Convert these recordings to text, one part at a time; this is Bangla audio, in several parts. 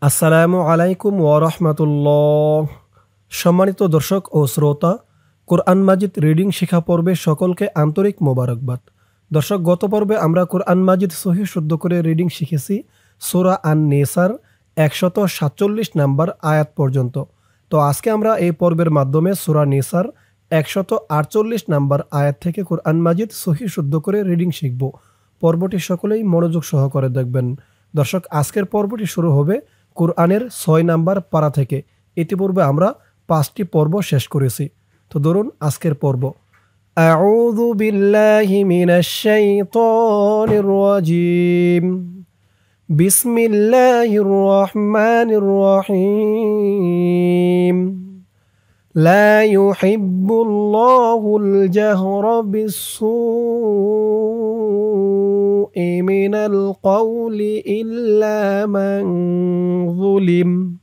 আসসালামু আলাইকুম ওয়া রাহমাতুল্লাহ। সম্মানিত দর্শক ও শ্রোতা, কোরআন মাজিদ রিডিং শিখা পর্বে সকলকে আন্তরিক মোবারকবাদ। দর্শক, গত পর্বে আমরা কোরআন মাজিদ সহিহ শুদ্ধ করে রিডিং শিখেছি সূরা আন-নিসার ১৪৭ নাম্বার আয়াত পর্যন্ত। তো আজকে আমরা এই পর্বের মাধ্যমে সূরা নিসার ১৪৮ নাম্বার আয়াত থেকে কোরআন মাজিদ সহিহ শুদ্ধ করে রিডিং শিখব। পর্বটি সকলেই মনোযোগ সহকারে দেখবেন। দর্শক, আজকের পর্বটি শুরু হবে কোরআনের ৬ নাম্বার পারা থেকে। ইতিপূর্বে আমরা ৫টি পর্ব শেষ করেছি। তো ধরুন আজকের পর্ব। আউযু বিল্লাহি মিনাশ শাইতানির রাজিম। বিসমিল্লাহির রহমানির রহিম। লা ইউহিব্বুল্লাহুল জাহরা বিস-সূই মিনাল কওলি ইল্লা মান যুলিম।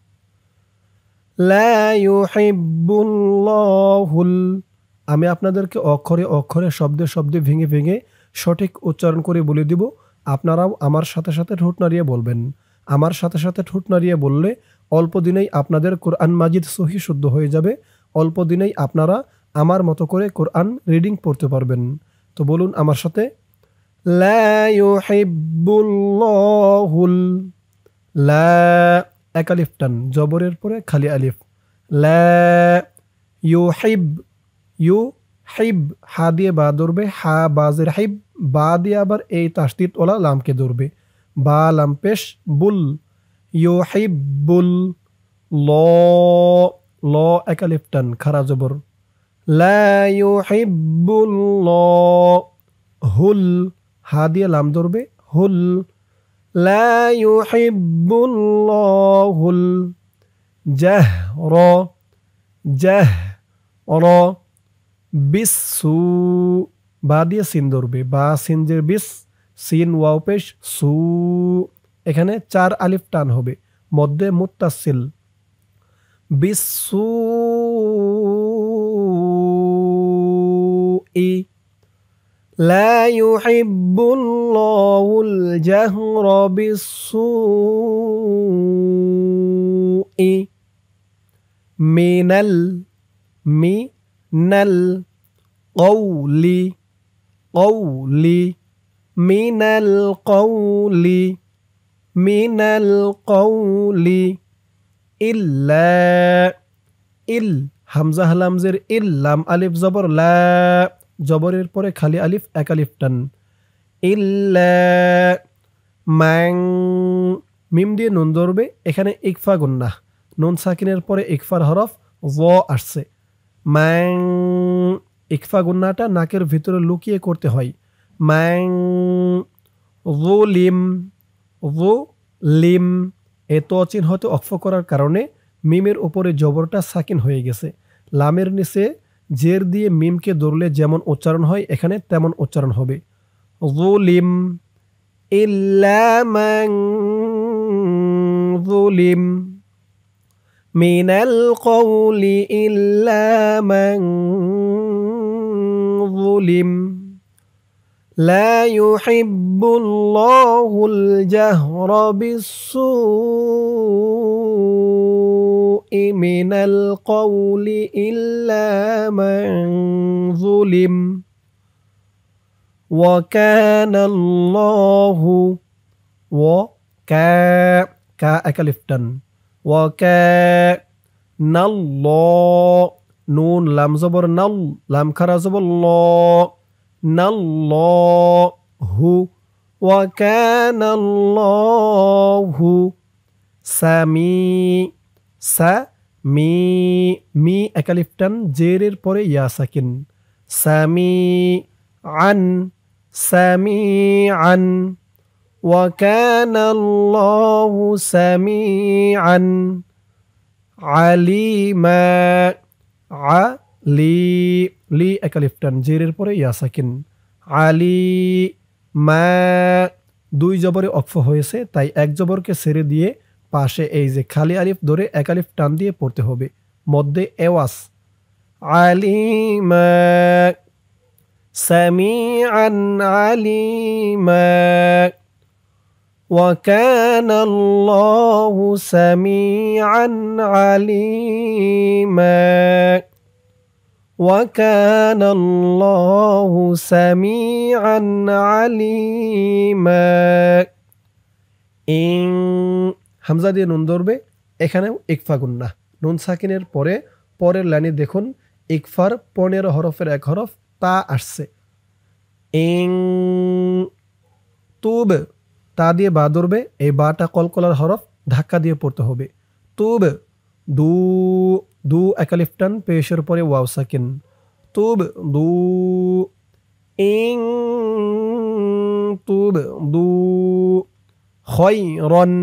লা ইউহিব্বুল্লাহুল, আমি আপনাদেরকে অক্ষরে অক্ষরে শব্দে শব্দে ভেঙে ভেঙে সঠিক উচ্চারণ করে বলে দিব। আপনারাও আমার সাথে সাথে ঠোঁট নাড়িয়ে বলবেন। আমার সাথে সাথে ঠোঁট নাড়িয়ে বললে অল্প দিনেই আপনাদের কোরআন মাজিদ সহিহ শুদ্ধ হয়ে যাবে। অল্প দিনেই আপনারা আমার মতো করে কোরআন রিডিং পড়তে পারবেন। তো বলুন আমার সাথে, লা ইউহিব্বুল্লাহুল। লা, এক আলিফ টান, জবরের পরে খালি আলিফ। লা ইউহিব, ইউ হিব, হা দিয়ে বা ধরবে, হা বাজের হিব, বা দিয়ে আবার এই তাসদিদ ওলা লামকে ধরবে। বা লাম পেশ বুল, ইউহিব্বুল। ল, ল এক আলিফ টান, খারা জবর। লা ইউহিব্বুল্লাহ। হুল, হা দিয়ে লাম ধরবে, হুল। লা ইউহিব্বুল্লাহুল জাহর, জাহর বিস-সু, বা দিয়ে সিন ধরবে, বা সিন জের বিস, সিন ওয়াও পেশ সু। এখানে ৪ আলিফ টান হবে, মধ্যে মুত্তাসিল। বিস-সূই। লা ইউহিব্বুল্লাহুল জাহরা বিস-সূই মিনাল, মিনাল কওলি, কওলি, মিনাল কওলি, মিনাল কওলি ইল্লা, ইল, হামজা হালামজের ইল, লাম আলিফ জবর লা, জবরের পরে খালি আলিফ, এক আলিফ টান। ইল্লা মান, মিম দিয়ে নুন ধরবে, এখানে ইকফা গুন্নাহ, নুন সাকিনের পরে ইকফার হরফ ওয়া আসছে। মান, ইকফা গুন্নাটা নাকের ভিতরে লুকিয়ে করতে হয়। মান যুলিম, যুলিম, এ ত চিহ্নতে অক্ফ করার কারণে মিমের উপরে জবরটা সাকিন হয়ে গেছে। লামের নিচে জের দিয়ে মিমকে ধরলে যেমন উচ্চারণ হয় এখানে তেমন উচ্চারণ হবে। যুলিম, ইল্লা মান যুলিম, মিনাল কওলি ইল্লা মান যুলিম। লা ইউহিব্বুল্লাহুল জাহরা বিস-সূই মিনাল কওলি ইল্লা মান যুলিম। ওয়া কানাল্লাহু, ওয়া কা, কা এক আলিফ টান। ওয়া কানাল্লাহ, নুন লাম জবর নাল, লাম খারা জবর ল, নাল্লাহু। ওয়া কানাল্লাহু সামি, সামি, মি এক আলিফ টান, জেরের পরে ইয়া সাকিন। সামি আন, সামি আন। ওয়া কানাল্লাহু সামিআন আলিমা, আলি, লি এক আলিফ টান, জেরের পরে ইয়া সাকিন। আলিমা, দুই জবরে অক্ফ হয়েছে, তাই এক জবরকে ছেড়ে দিয়ে পাশে এই যে খালি আলিফ ধরে এক আলিফ টান দিয়ে পড়তে হবে, মধ্যে এওয়াস। আলিমা, সামিআন আলিমা। وكان الله سميعا عليما وكان الله سميعا عليما ইং হামজা দিয়ে নুন ধরবে, এখানেও ইকফা গুন্না। নুন সাকিনের পরে পরের লাইনে দেখুন ইকফার 15 হরফের এক হরফ তা আসছে। ইং তুব, তা দিয়ে বা ধরবে, এই বাটা কলকলার হরফ ধাক্কা দিয়ে পড়তে হবে। তুব দু, দু একালিফ টান, পেশের পরে ওয়াও সাকিন। তুব দু। ইং তুব দু খয়রন,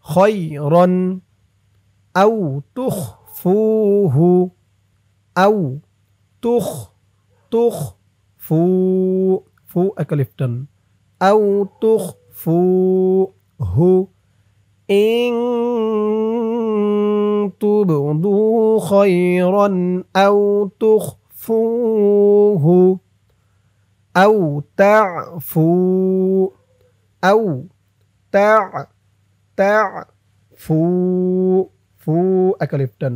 খয়রন আও তুখফুহু, আও তুখফু, ফু একালিফ টান, আও তুখফুহু। ইন তুবদু খয়রান আও তুখফুহু আও তা'ফু, আও তা'ফু, ফু একালিফ টান,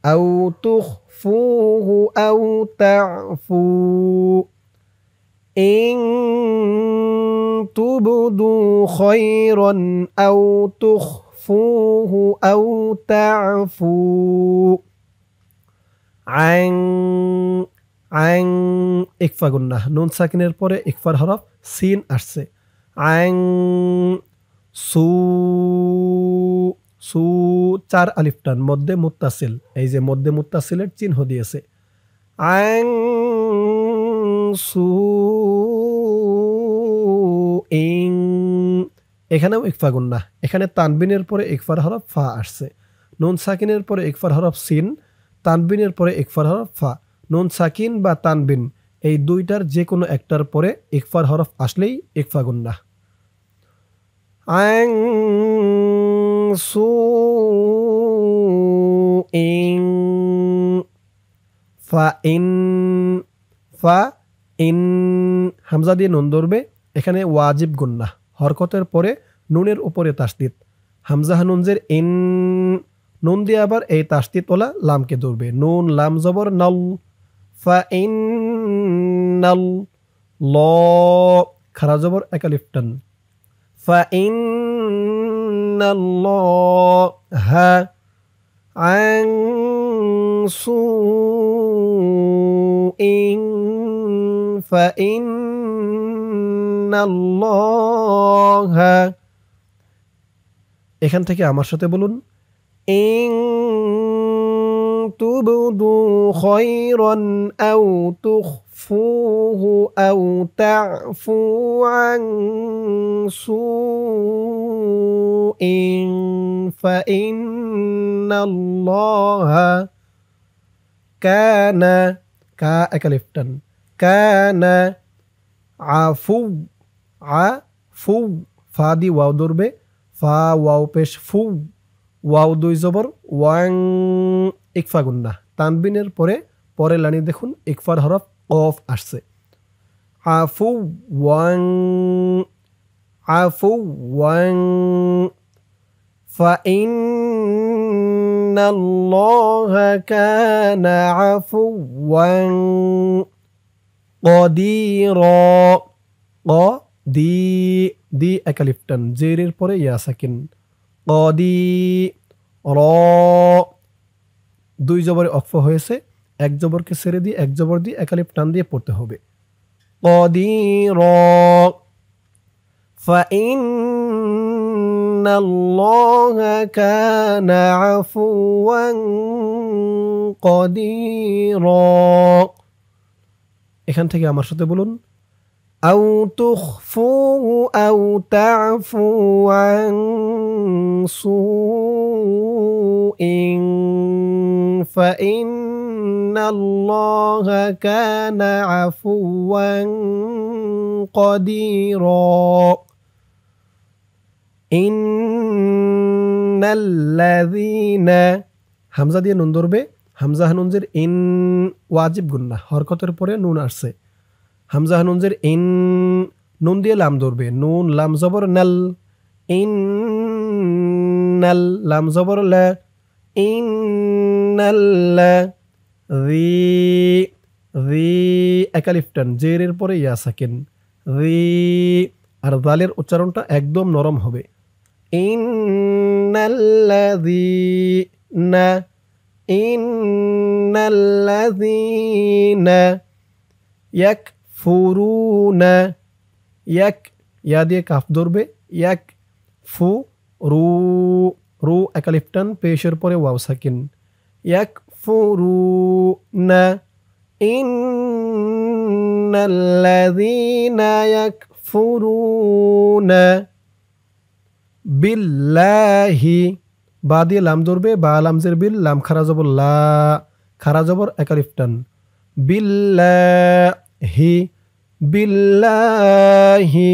আও তুখফুহু আও তা'ফু। ইন তুবদু খয়রান আও তুখফুহু আও তা'ফু। আইন, আইন ইকফা গুন্নাহ, নুন সাকিনের পরে ইকফার হরফ সিন আসছে। আইন সু, সু 4 আলিফ টান, মধ্যে মুত্তাসিল, এই যে মধ্যে মুত্তাসিলের চিহ্ন দিয়েছে। আইন সু ইং, এখানেও ইকফা গুন্নাহ, এখানে তানবিনের পরে ইকফার হরফ ফা আসছে। নুন সাকিনের পরে ইকফার হরফ সিন, তানবিনের পরে ইকফার হরফ ফা। নুন সাকিন বা তানবিন এই দুইটার যে কোনো একটার পরে ইকফার হরফ আসলেই ইকফা গুন্নাহ। আইন সু ইং ফা ইন, ফা ইন হামজা দিয়ে নুন ধরবে, এখানে ওয়াজিব গুন্নাহ, হরকতের পরে নুনের উপরে তাসদিদ। হামজা নুনজের ইন, নুন দিয়ে আবার এই তাসদিদ ওলা লামকে ধরবে। নুন লাম জবর নল, ফা ইন নল, ল খারা জবর একালিফ টান, ফা ইন নল হা। আন সু ইং ফা ইন নল্লাহ। এখান থেকে আমার সাথে বলুন, ইং তুবদু খয়রান আও তুখফুহু আও তা'ফু আন সুইন ফাইন্নাল্লাহা কানা, কা একালিফ টান, কানা আফু, আফু ফা দি ওয়াও ধরবে, ফা ওয়াও পেশ ফু, ওয়াও দুই জবর ওয়াং, ইকফা গুন্না। তানবিনের পরে পরের লাইনে দেখুন ইকফার হরফ কফ আসছে। আফু ওয়াং, আফু ওয়াং ফাইন্নাল্লাহা কানা আফুওয়ান কদিরা। দি, দি একালিফ টান, জেরের পরে ইয়া সাকিন, কদি র, দুই জবরে অক্ফ হয়েছে, এক জবরকে ছেড়ে দিয়ে এক জবর দিয়ে একালিফ টান দিয়ে পড়তে হবে। কদির ফাইন্নাল্লাহা কানা আফুওয়ান কদিরা। এখান থেকে আমার সাথে বলুন, আও তুখফুহু আও তা'ফু আন সুইন ফাইন্নাল্লাহা কানা আফুওয়ান কদিরা। ইন্নাল্লাযীনা, হামজা দিয়ে নুন ধরবে, হামজা নুনজের ইন ওয়াজিব গুন্নাহ, হরকতের পরে নুন আসছে। হামজা নুনজের ইন, নুন দিয়ে লাম ধরবে, নুন লাম জবর নাল, ইন নাল, লাম জবর লা, ইন নাল্লা, রি একালিফ টান, জেরের পরে ইয়া সাকিন, রি। আর দালের উচ্চারণটা একদম নরম হবে, ইন্নাল্লাযীনা, ইন্নাল্লাযীনা ইয়াকফুরুনা, ইয়াক ইয়া দিয়ে কাফ ধরবে, ইয়াক ফু রু, রু একালিফ টান, পেশের পরে ওয়াও সাকিন, ইয়াকফুরুনা, ইন্নাল্লাযীনা ইয়াকফুরুনা বিল্লাহি, বা দিয়ে লাম ধরবে, বা লামজের বিল, লাম খারা জবর লা, খারা জবর একালিফ টান, বিল্লাহি, বিল্লাহি,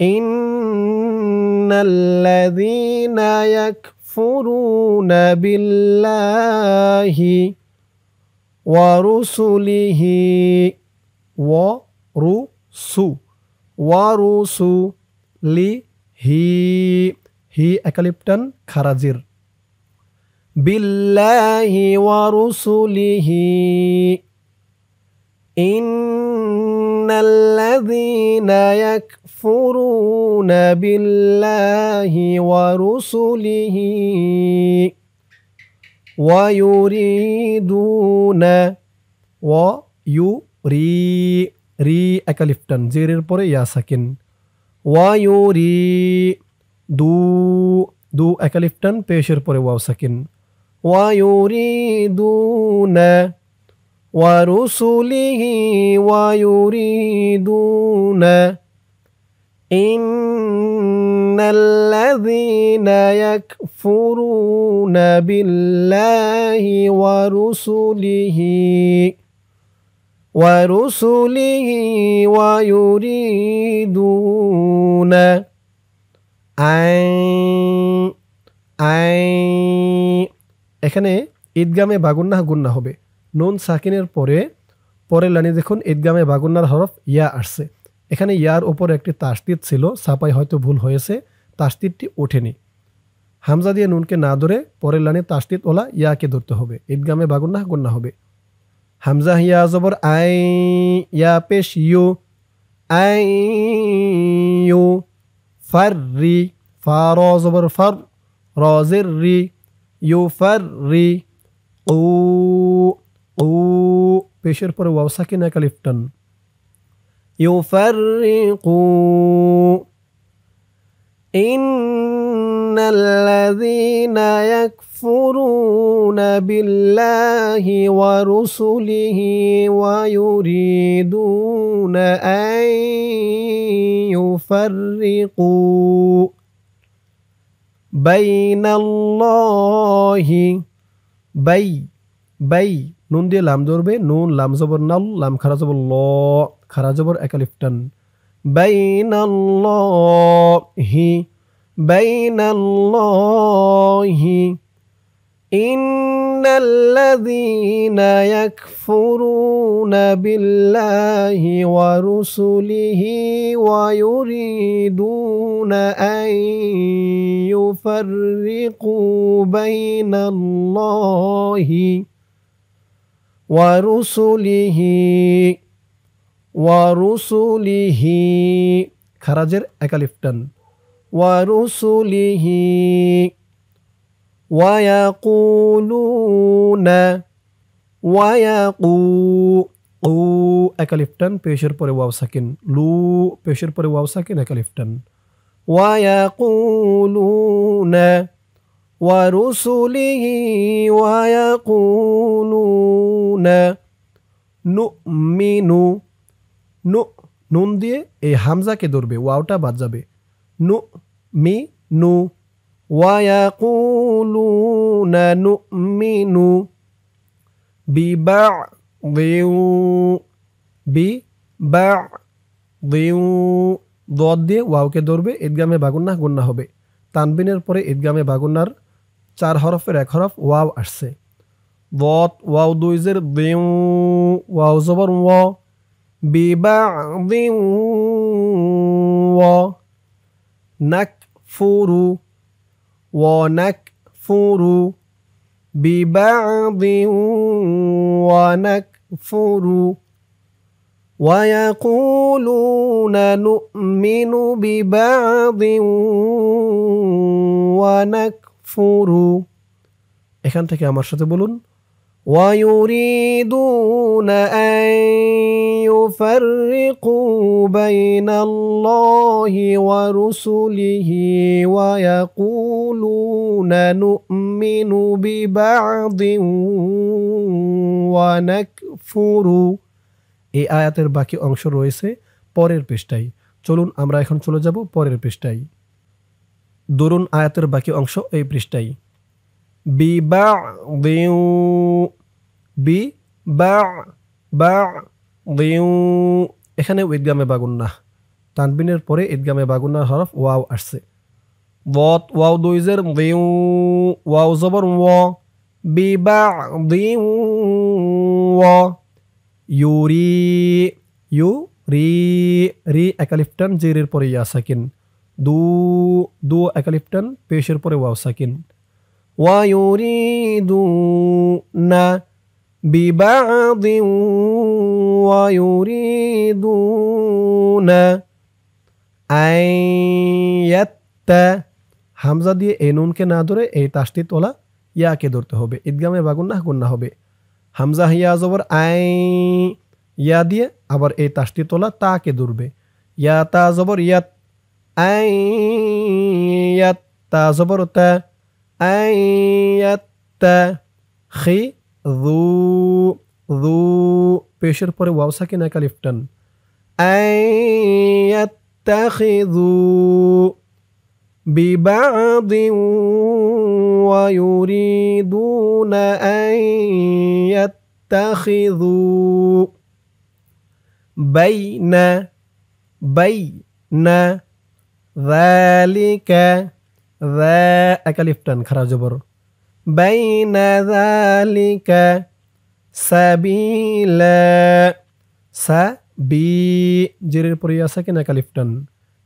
ইন্নাল্লাযীনা ইয়াকফুরুনা বিল্লাহি ওয়া রুসুলিহি, ওয়া রুসু, ওয়া রুসুলিহি, হি একালিফ টান, খারাজির, বিল্লাহি ওয়া রুসুলিহি, ইন্নাল্লাযীনা ইয়াকফুরুনা বিল্লাহি ওয়া রুসুলিহি ওয়া ইউরিদুনা, ওয়া ইউরি, রি একালিফ টান, জেরের পরে ইয়া সাকিন, ওয়া ইউরিদু, দু একালিফ টান, পেশের পরে ওয়াও সাকিন, ওয়া ইউরিদুনা ওয়া রুসুলিহি ওয়া ইউরিদুনা ইন্নাল্লাযীনা ইয়াকফুরুনা বিল্লাহি ওয়া রুসুলিহি ওয়া ইউরিদুনা এখানে ঈদগামে বাগুন্নাহ গুন্না হবে, নুন সাকিনের পরে পরের লাইনে দেখুন ঈদগামে বাগুন্নার হরফ ইয়া আসছে, এখানে ইয়ার উপর একটি তাসদিদ ছিল, ছাপাই হয়তো ভুল হয়েছে, তাসদিদটি ওঠেনি, হামজা দিয়ে নুনকে না ধরে পরের লাইনে তাসদিদ ওলা ইয়াকে ধরতে হবে, ঈদগামে বাগুন্নাহ গুন্না হবে। হামজা ইয়া জবর আই, ইয়া পেশ ইউ, আই ইউ, ফাররি, ফা র জবর ফার, রজের রি, ইউ ফাররি, ও ও, পেশের পরে ওয়াও সাকিন একালিফ টান, ইউফাররিকু, ইন্নাল্লাযীনা ইয়াকফুরুনা বিল্লাহি ওয়া রুসুলিহি ওয়া ইউরিদুনা আন ইউফাররিকু বাইনাল্লাহি, বাই নুন দিয়ে লাম ধরবে, নুন লাম জবর নাল, লাম খারা জবর ল, খারা জবর একালিফ টান, বাইনাল্লাহি ইন্নাল্লাযীনা ইয়াকফুরুনা বিল্লাহি ওয়া রুসুলিহি ওয়া ইউরিদুনা আন ইউফাররিকু বাইনাল্লাহি ওয়া রুসুলিহি, খারাজের একালিফ টান, ওয়া রুসুলিহি ওয়া ইয়াকুলুনা, ও একালিফ টান, পেশের পরে ওয়াও সাকিন, লু পেশের পরে ওয়াও সাকিন একালিফ টান, ওয়া ইয়াকুলুনা ওয়া রুসুলিহি ওয়া ইয়াকুলুনা নুমিনু, নুন দিয়ে এই হামজাকে ধরবে, ওয়াওটা বাদ যাবে, নুমিনু ওয়া ইয়াকুলুনা নুমিনু বিবা'দিউ, দদ দিয়ে ওয়াওকে ধরবে, ঈদগামে বাগুন্নাহ গুন্না হবে, তানবিনের পরে ঈদগামে বাগুন্নার 4 হরফের এক হরফ ওয়াও আসছে, দত ওয়াও দুইজের দিউ, ওয়াও জবর ওয়া, বিবা'দিউ নাকফুরু ওয়ানাকফুরু বিবা'দিন ওয়ানাকফুরু ويقولون نؤمن ببعض ونكفر এখান থেকে আমার সাথে বলুন ويريدون أن يفرقوا بين الله ورسله ويقولون نؤمن ببعض ونكفر এই আয়াতের বাকি অংশ রয়েছে পরের পৃষ্ঠায়। চলুন আমরা এখন চলে যাব পরের পৃষ্ঠায়। দরুন আয়াতের বাকি অংশ এই পৃষ্ঠায়। বিবা'দিন বিবা'দিন এখানে ইদগামে বাগুন্নাহ, তানবিনের পরে ইদগামে বাগুন্নার হরফ ওয়াও আসছে। ওয়াত ওয়াও দুইজের দিউ ওয়াও জবর ওয়া বিবা'দিন ওয়া ইউরি ইউ রি রি একালিফটান জেরের পরে ইয়া সাকিন দু দু একালিফটান পেশের পরে ওয়াও সাকিন ওয়া ইউরিদু না বিবা'দিন ওয়া ইউরিদুনা আয়াত্তা হামজা দিয়ে এই নুনকে না ধরে এই তাসদিদ ওলা ইয়াকে ধরতে হবে। ইদগামে বাগুন্নাহ গুন্না হবে। হামজা ইয়া জবর আই ইয়া দিয়ে আবার এই তাসদিদ তোলা তাকে ধরবে। ইয়া তা জবর ইয়াত আই ইয়াত তা জবর তা আই ইয়াত তা খি যু যু পেশের পরে ওয়াও সাকিন এক আলিফ টান আই ইয়াত্তাখিযু বিবা'দিন ওয়া ইউরিদুনা আন ইয়াত্তাখিযু বাইনা বাইনা যালিকা যা একালিফ টান খারা জবর বাইনা যালিকা সাবিলা সাবি জেরের পরে আছে কিনা একালিফ টান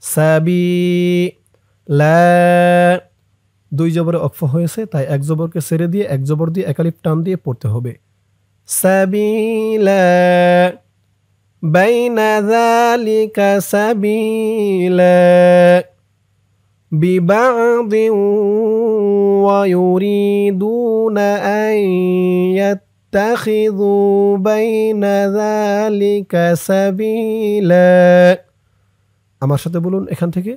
সাবি লা দুই জবরে অক্ফ হয়েছে তাই এক জবরকে ছেড়ে দিয়ে এক জবর দিয়ে একালিফ টান দিয়ে পড়তে হবে। সাবিলা বাইনা যালিকা সাবিলা বিবা'দিন ওয়া ইউরিদুনা আন ইয়াত্তাখিযু বাইনা যালিকা সাবিলা। আমার সাথে বলুন এখান থেকে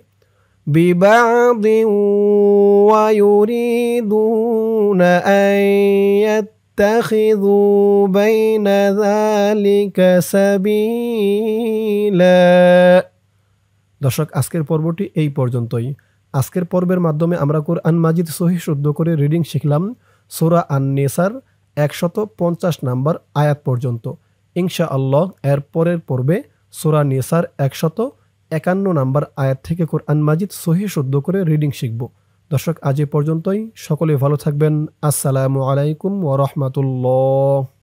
বিবা'দিন ওয়া ইউরিদুনা আন ইয়াত্তাখিযু বাইনা যালিকা সাবিলা। দর্শক, আজকের পর্বটি এই পর্যন্তই। আজকের পর্বের মাধ্যমে আমরা কোরআন মাজিদ সহিহ শুদ্ধ করে রিডিং শিখলাম সূরা আন-নিসার 150 নম্বর আয়াত পর্যন্ত। ইনশাআল্লাহ এর পরের পর্বে সূরা নিসার 151 নম্বর আয়াত থেকে কোরআন মাজিদ সহিহ শুদ্ধ করে রিডিং শিখব। দর্শক, আজ এ পর্যন্তই। সকলে ভালো থাকবেন। আসসালামু আলাইকুম ওয়া রাহমাতুল্লাহ।